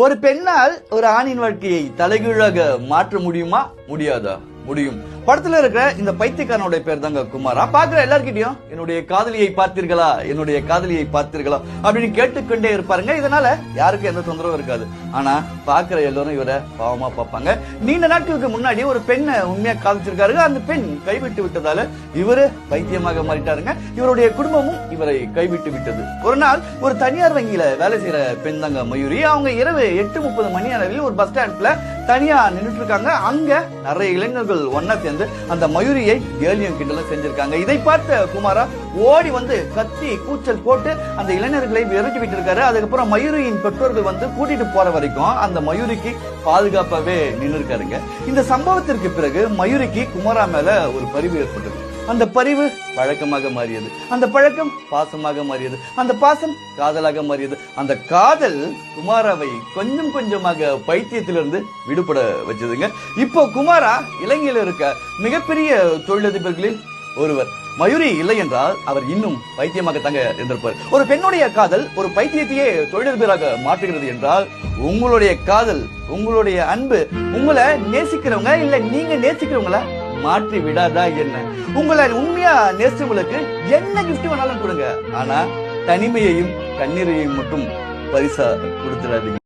ஒரு பெண்ணால் ஒரு ஆணின் வாழ்க்கையை தலைகீழாக மாற்ற முடியுமா முடியாதா? முடியும். படத்துல இருக்கிற இந்த பைத்தியக்காரனுடைய பேர் தாங்க குமாரா. பாக்குற எல்லார்கிட்டயும் என்னுடைய காதலியை பார்த்தீர்களா, என்னுடைய காதலியை பார்த்தீர்களா அப்படின்னு கேட்டுக்கொண்டே இருப்பாருங்க. இதனால யாருக்கும் எந்த தொந்தரவும் இருக்காது. ஆனா பாக்குற எல்லாரும் இவரை பாவமா பார்ப்பாங்க. நீண்ட நாட்களுக்கு முன்னாடி ஒரு பெண்ணை உண்மையா காதலிச்சிருக்காரு. அந்த பெண் கைவிட்டு விட்டதால இவரு பைத்தியமாக மாறிட்டாருங்க. இவருடைய குடும்பமும் இவரை கைவிட்டு விட்டது. ஒரு நாள் ஒரு தனியார் வங்கியில வேலை செய்யற பெண் தாங்க மயூரி. அவங்க இரவு 8:30 மணி அளவில் ஒரு பஸ் ஸ்டாண்ட்ல தனியா நின்றுட்டு இருக்காங்க. அங்க நிறைய இளைஞர்கள் ஒன்னா சேர்ந்து அந்த மயூரியை கேலியும் கிண்டலும் செஞ்சிருக்காங்க. இதை பார்த்த குமாரா ஓடி வந்து கத்தி கூச்சல் போட்டு அந்த இளைஞர்களை விரட்டி விட்டு இருக்காரு. அதுக்கப்புறம் மயூரியின் பெற்றோர்கள் வந்து கூட்டிட்டு போற வரைக்கும் அந்த மயூரிக்கு பாதுகாப்பாவே நின்று இருக்காருங்க. இந்த சம்பவத்திற்கு பிறகு மயூரிக்கு குமாரா மேல ஒரு பரிவு ஏற்பட்டது. அந்த பரிவு பழக்கமாக மாறியது. அந்த பழக்கம் பாசமாக மாறியது. அந்த பாசம் காதலாக மாறியது. அந்த காதல் குமாராவை கொஞ்சம் கொஞ்சமாக பைத்தியத்திலிருந்து விடுபட வச்சதுங்க. இப்போ குமாரா இலங்கையில் இருக்க மிகப்பெரிய தொழிலதிபர்களில் ஒருவர். மயூரி இல்லை என்றால் அவர் இன்னும் பைத்தியமாக தாங்க இருந்திருப்பார். ஒரு பெண்ணுடைய காதல் ஒரு பைத்தியத்தையே தொழிலதிபராக மாற்றுகிறது என்றால் உங்களுடைய காதல், உங்களுடைய அன்பு உங்களை நேசிக்கிறவங்க இல்ல நீங்க நேசிக்கிறவங்கள மாற்றி விடாதா என்ன? உங்களை உண்மையா நேசிச்சவங்களுக்கு என்ன கிஃப்ட் வேணாலும் கொடுங்க. ஆனா தனிமையையும் கண்ணீரையும் மட்டும் பரிசா கொடுத்துடாதீங்க.